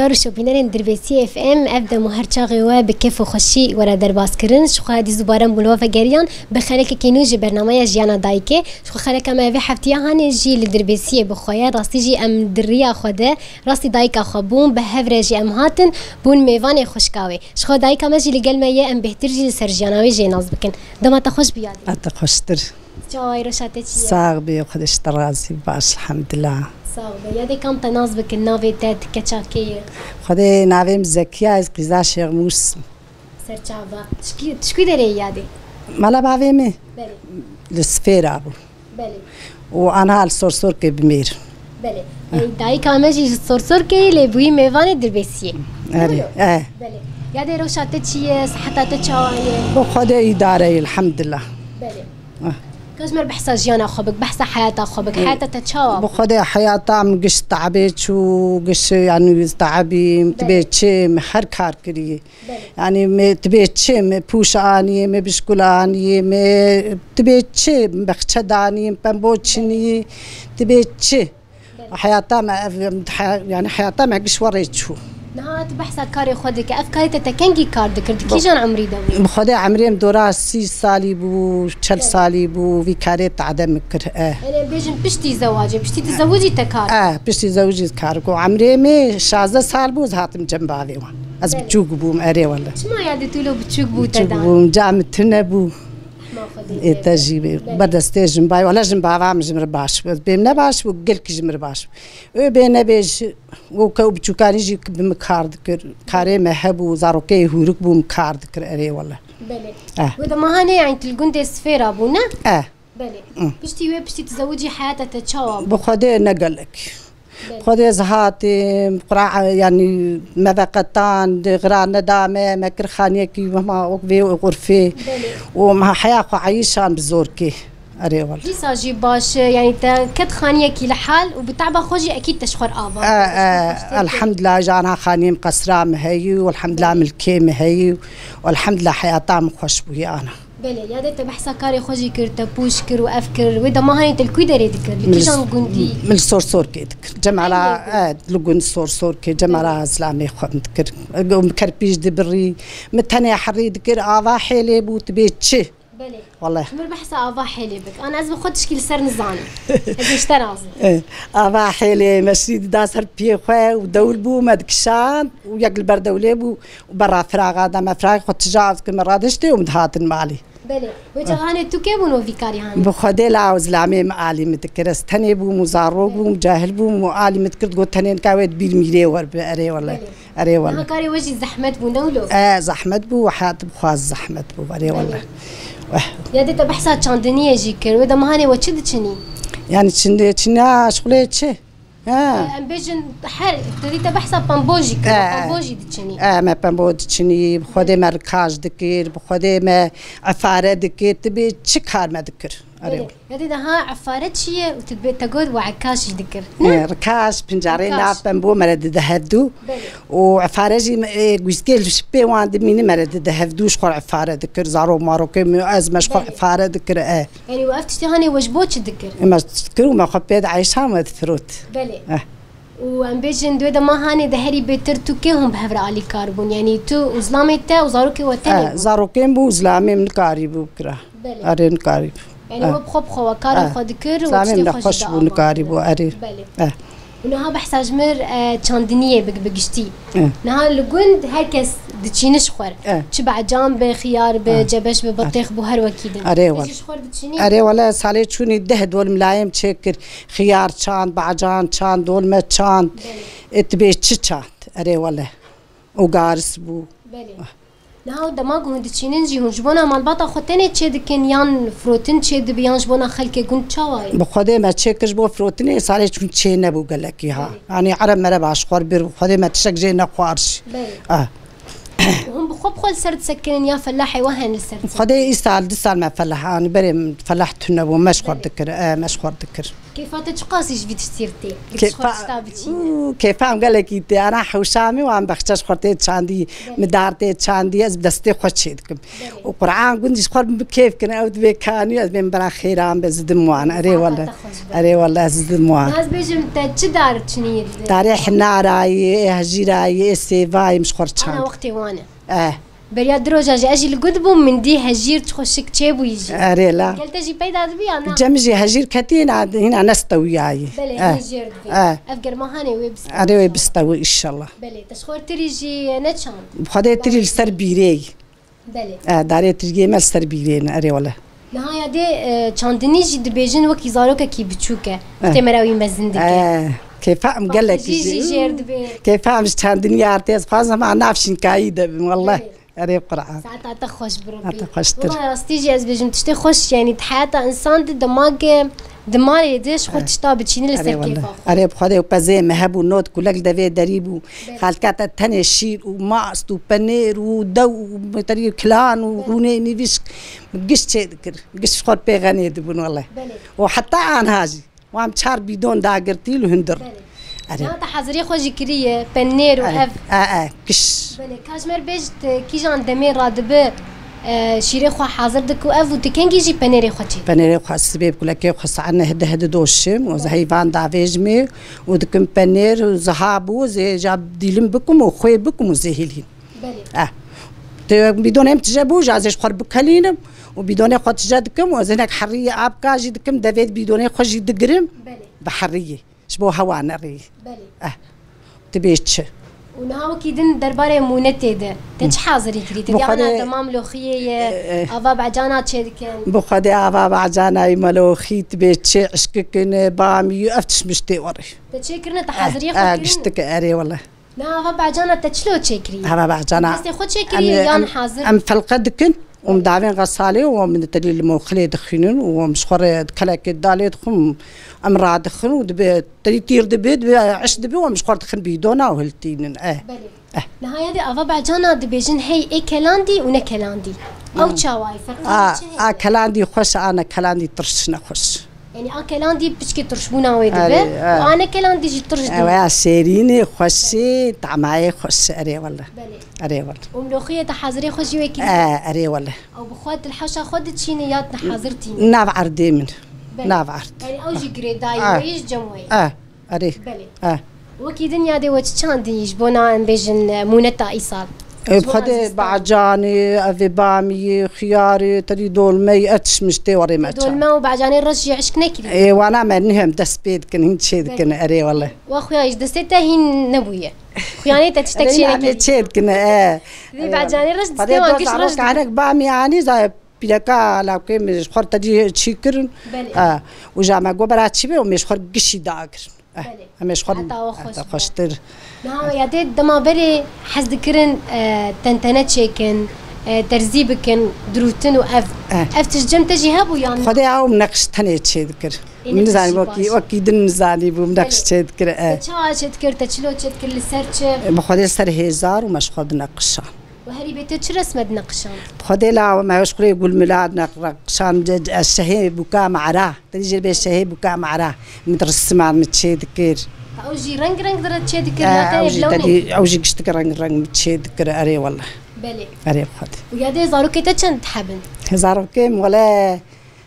دار شوبينرين دربيسي اف ام ابدا مهرچاغي و بكيف وخشي ورا درباس كرن شو خادي زبارن بولوفا جريان بخلك كينوجي برنامج جيانا دايكي شو خلك ما في حفتيا هاني جي لدربيسي بخويا راستي جي ام دريا خوده راستي دايكا خبون بهفرجي ام هاتن بون ميفاني خوشكاوي شو دايكا ماجي لقل ما يا ام بهترجي سرجياناوي جي ناز بكن دما تخوش بيادي اتخوشتر جاي رشاتي صاغبي وخدش طرازي باش الحمد لله صاغبي يادي كم تناسبك النافي تاعك كتشاكي خدي نافي مزكيه از قزا شيرموس سرچاوا تشكي دري يادي مالا بافيمي بلي السفير ابو بلي وانا الصرصور كي بمير بلي داي كامجي الصرصور كي لبوي ميفان دربيسي بلي بلي يادي روشاتي شي صحتها تشاوي بخدي اداره الحمد لله بلي كاش بحث جيانا خوبك بحث حياتها خوبك حياتها تتشاوى بخدي حياتها مقش تعبت وقش يعني تعبي تبيتشي محر كار كري يعني تبيتشي بوشاني بشكولاني تبيتشي بختداني بمبوتشني تبيتشي حياتها يعني حياتها ما قش وريتشو نهات بحث كاري خودك افكاري تتكنجي كار ذكرت كي جان عمري دوي بخدي عمري مدورا 6 سالي بو 4 سالي بو في كاري تعدم كر انا بيجن بشتي زواجي بشتي تزوجي تكار بشتي زوجي كاركو عمري مي 16 سال بو هاتم جنبالي وان از بتشوق بو اري ولا شنو يادي تولو بتشوق بو تدان بو جامتنا بو تجيبي بدا ستيجن باي ولا جنبا جمر باش بيمنا باش وقلك جمر باش بينا بيج وكو بتشوكاني جي بمكار ذكر كاري مهبو زاروكي هورك بو مكار ذكر اري ولا بلي وإذا ما هاني يعني تلقون دي سفيرة ابونا بلي بشتي تزوجي حياتها تتشاوى بخدي نقلك خدي زهاتي قراءة يعني مذاقتان غرا ندامة مكر خانيكي وما وقفي وغرفي وما حياة عايشان بزوركي أري والله ليس جي باش يعني كد خانيكي لحال وبتعبى خوجي أكيد تشخر آبا الحمد لله جانا خاني مقصرة مهي والحمد لله ملكي مهي والحمد لله حياتها مخوش بوي أنا بله يادت بحثا كاري خوجي كرت بوش كر وافكر ودا ما هاني تلكوي دري ذكر لكيشان قندي من الصور كي ذكر جمالا لقون صور كي جمالا اسلامي خو ذكر كربيج دبري متني حري ذكر افا حيلي بو تبيتشي بله والله من بحثا افا حيلي بك انا ازم خدش كي لسر نزاني هذا اشتراز افا حيلي ماشي داسر بي خو ودول بو مدكشان ويقل بردولي بو وبرا فراغ هذا ما فراغ خد تجاوز كل مرة دشتي ومدهات المالي بله وجه هاني تو كيبونو فيكاري هاني بخدي لاوز لامي مالي متكرس تاني بو مزاروق بو مجاهل بو مالي متكر تقول تاني كاويد بير ميري ور اري والله اري والله كاري وجه زحمت بو نولو زحمت بو وحات بخواز زحمت بو اري والله يادي تبحثا تشاندنيه جيكر ودا ما هاني وتشدشني يعني تشنا شغله تشي ام بيجن حر تريد بحثا بامبوجي بامبوجي دتشني ما بامبوجي دتشني بخدي مركاج دكير بخدي ما عفاره دكير تبي تشكار ما ذكر هذه ده عفارات شيء وتبي تقول وعكاش ذكر ركاش بنجارين لا بامبو مرد دهدو وعفارجي جوزكيل شبي واند مين مرد دهدو شخور عفاره ذكر زارو ماروكي ازمه شخور عفاره ذكر يعني وقفت هاني وجبوتش ذكر ما تذكر وما خبيت عايشه ما تفروت بلي وام بيجن دودا ما هاني دهري بيتر توكيهم بهفر علي كاربون يعني تو وزلامي تا وزاروكي وتاني زاروكي بو زلامي من كاريبو بكره ارين كاريب يعني هو بخب خوا كاري خو ذكر وشتي خوش بو كاريبو اري ونها بحساج مر تشاندنيه بقشتي نها لقند هركس دتشينش خور تشبع جام بخيار بجبش ببطيخ بو هر وكيده اري اري ولا سالي تشوني ده دول ملايم تشكر خيار تشان بعجان تشان دول ما تشان تبي تشات اري ولا وقارس بو نهاو دماغ هند تشيننجي هون جبونا مال باطا خوتني تشد كن يان فروتن تشد بيان جبونا خلكي كنت تشاواي بخدي ما تشكش بو فروتني صاري تشون تشينا بو قالك يعني عرب مرا باش خور بير بخدي ما تشك جينا خوارش هم خب خل سرد سكن يا فلاحي وهن السرد خدي يسال دسال ما فلاح انا بري فلاحت نبو مشخور ذكر مشخور ذكر كيف تقاسيش في تشتيرتي كيف عم قال لك انت انا حوشامي وعم بختش خرتي عندي مدارتي عندي از دستي خشيتكم وقران قندي خر كيف كان او بكاني از من برا خيرام بزد موان اري والله زد موان ناس بيجم تشدار تشنير تاريخ ناراي هجيراي سيفاي مش خرت انا وقتي وانا بريا دروجة اجي القدبو من دي هجير تخشك تشيبو يجي اري لا قلت اجي بيدا دبي انا جمجي هجير كتين هنا نستوياي بلي هجير دبي افكر ما هاني ويبس اري ويبستوي ان شاء الله بلي تشخور تريجي نتشان بخدي تري السربيري بلي داري تري مال سربيرين اري ولا نهاية دي چاندني جي دبيجن وكي زاروكا كي بتشوكا تمراوي مزندك كيف عم قال لك كيف عم چاندني ارتيز خاصه ما نافشين كايده والله اري قرعه ساعات تخش بربي والله راستيجي از بيجم تشتي خوش يعني حياتها انسان دماغ يديش خد تشتا بتشيني لسر كيف اري بخدي وبزي مهبو نوت كلك دافي دريبو خالكات تاني شير وماست وبنير ودو ومتري كلان وروني فيش قش تذكر قش خد بيغني دبون والله وحتى عن هاجي وعم تشار بدون داغرتي له هندر أنا تحضري خوجي كريه بنير وأف كش بله كاشمر بيجت كي جان دمير رادبه شيري خو حاضر دك وأف وتكنجي جي بنير خوتي بنير خو السبب كل كي خص عنا هده دوشم وزهي فان دافيجمي ودكم بنير وزهابو زي جاب ديلم بكم وخوي بكم وزهيلين بله بدون هم تجابو جازش خرب كلينم وبدون خو تجادكم وزنك حريه ابكا جدكم دافيد بدون خو جدقرم بحريه شبو هوا نري بلي تبيتش ونهاو كيدن درباري مونتي ده تنش حاضري كريت انا تمام لوخيه افا بعجانا تشدكن بخدي افا بعجانا ملوخي تبيتش عشككن بامي افتش مشتي وري تشكرنا تحاضري خو قشتك اري والله لا افا بعجانا تشلو تشكري افا بعجانا بس خد شكري يان حاضر ام فلقدكن ومدعين غسالي ومن الدليل المخلي دخينن ومشخور كلاك الدالي دخم امراه دخن ودبي تير دبي عش دبي ومشخور دخن بيدونا وهلتين بلي نهاية دي افا بعجانا دبيجن هي اي كلاندي ونا كلاندي او تشاواي فرق كلاندي خوش انا كلاندي ترشنا خوش يعني كلاندي بشكي ترشبونا ويدبي وانا كلاندي جي ترشدو يا سيريني خوشي طعماي خوش اري والله اري والله وملوخيه تحضري خوشي ويكي اري والله او بخوات الحوشه خدت شينيات حاضرتي نافعر ديمن نافعر يعني اوجي جريداي ويش جموي اري بلي وكي دنيا دي وش كاندي جبونا بيجن مونتا ايصال بخدي بعجاني افي بامي خياري تري دول مي اتش مشتي وري ما دول ما وبعجاني رشي عشك نكري اي وانا ما نهم دسبيد كن هين شيد كن اري والله واخويا ايش دستها هين نبويه خوياني تشتكشي نكري شيد كن دي بعجاني رش دستي ما كش رش كانك بامي يعني زي بيلكا لو كي مش خور تجي تشيكر وجامع غبرات شبي ومش خور قشي داغر مش خور خوشتر نعم يا دي دما بري حز ذكرن تنتنت شيكن ترزيبكن دروتن اف تشجم تجي هبو يعني خدي او منقش تاني تشي ذكر من زاني وكي دن زاني بمنقش تشي ذكر تشا تذكر تشلو تذكر لسرچ بخدي سر هزار ومش خد نقشان وهري بيتو تشرس مد نقشان بخدي لا ما يشكري يقول ميلاد نقشان الشهي بكا معراه تجي بالشهي بكا معراه مترسم عن تشي ذكر اوجي رنگ درت تشي ذكر لا تاني اوجي قشتك رنگ تشي ذكر اري والله بلي اري بخدي ويا دي زاروكي تشن تحبن زاروكي ولا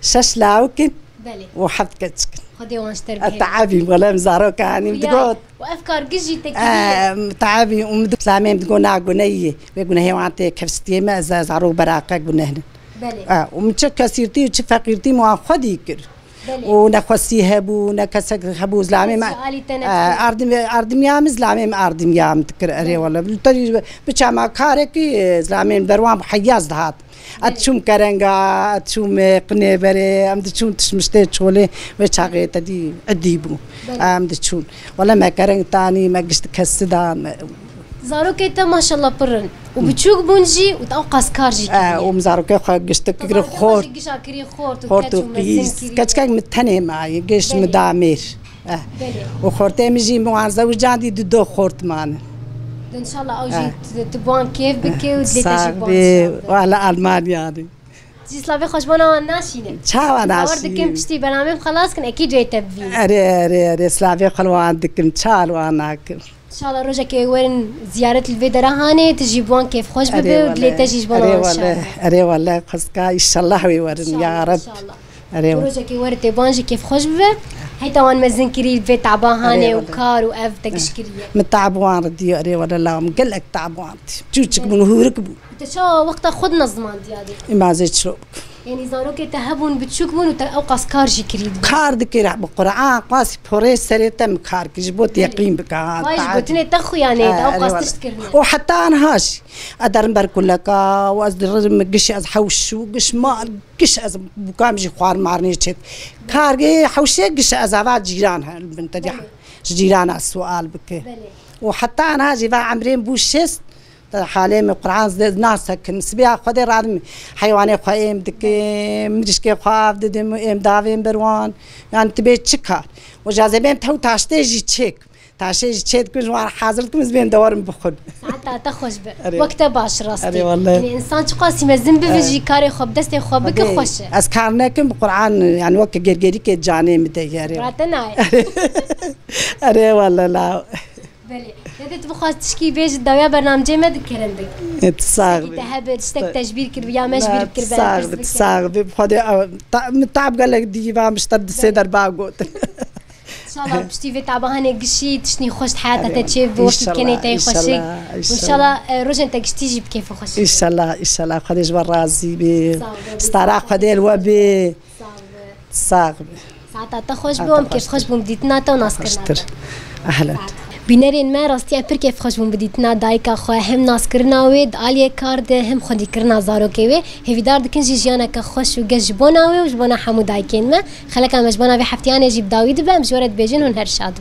شش لاوكن بلي وحبت كتسكن خدي وانشتر بهي تعبي ولا مزاروك يعني مدقوت وافكار قجي تكتير تعبي ومدق سلامين بتقولنا قنيه بيقولنا وانت كيف ستيما زارو براقه قلنا هنا بلي ومتشك كثيرتي وتشف فقيرتي ما خدي كر ونخسي هبو نكسك هبو زلامي ما أردم يام زلامي ما أردم يام تكر أري ولا بالطريق بتشام كاركي زلامي بروام حياز دهات أتشوم كرنجا أتشوم قنبرة أم تشوم تشمشت شولي وشاقي تدي أديبو أم تشوم ولا ما كرنج تاني ما قشت كسدان زاروكي تا ما شاء الله برن وبتشوك بونجي وتوقع كارجي ومزاروكي قشتك كري خور خورت وقيس كتشكاك متهني معي قيش مدامير وخورتي مجي مع زوجان دي دو خورت معنا ان شاء الله اوجي تبوان كيف بكي ودليتا صاحبي وعلى المانيا يعني جي سلافي خوش بنا ناشينه تشاو ناشي ورد كم بشتي برنامج خلاص كن اكيد جاي تبين اري سلافي خلوا عندك مشال واناك ان شاء الله روجا كي وين زياره الفيدرا هاني تجيبون كيف خوش ببي ودليتا جيش بنا ان شاء الله اري والله خسكا ان شاء الله ويورن يا رب ان شاء الله اري روجا كي ورد تبانجي كيف خوش ببي هي توان مزن كري في تعبان هاني وكار واف تكشكريه متعبوان ردي اري ولا لا مقلك تعبوان جوجك من هو ركبوا انت شو وقتها خدنا زمان ديالي ما زيت شو يعني زاروك تهبون بتشوكبون اوقاس كارجي كريد كار دكير بالقران قاسي بوري سريتم كار كجبوت يقين بك وايش بتني تخو يعني اوقاس تشتكرني وحتى انا هاش ادرمبر كلك واصدر مقش از حوش وقش ما قش از بكامجي خوار مارني تشت كارجي حوشي قش از عباد جيرانها البنت دي جيرانها السؤال بك وحتى انا هاجي بقى عمرين بوشست حاليا من القرآن ناسك نسبيها خدي رادم حيواني خايم دك مدشكي خاف ددم ام دافين بروان يعني تبي تشكر وجاذبين تو تاشتيجي تشيك تاشتيجي تشيك كل واحد حاضركم زبين دورم بخد حتى تخش وقت باش راستي والله يعني انسان قاسي مزن بفيجي كاري خوب دستي خوب بك خوش اسكارناكم بالقرآن يعني وقت جرجري كجاني مدياري راتنا اري والله لا بله يدت بخواست تشكي بيج الدوية برنامجي ما ذكرندك تصاغبي تهب تشتك تجبير كرب يا مجبير كرب تصاغبي بخدي متعب قال لك ديبا مش ترد سيدر باقوت ان شاء الله بشتي في تعبانه قشي تشني خوش حياتها تشيف وقت كني تاي خوشي وان شاء الله روج انت قشتي بكيف خوشي ان شاء الله خدي جبر رازي بي استراح خدي الوبي صاغبي ساعتها تخوش بهم كيف خوش بهم بديتنا تو ناس كرنا اهلا بینرین ما راستی پر کیف خوش بون بدیتنا دایکا خو هم ناس کرنا و دالیه کار ده هم خودی کرنا زارو کی و هیدار دکن جیانا که خوش و گجبونا و جبونا حمو دایکین ما خلک مجبونا و هفتیانه جیب داوید بهم جورت بیجن هن هر شاد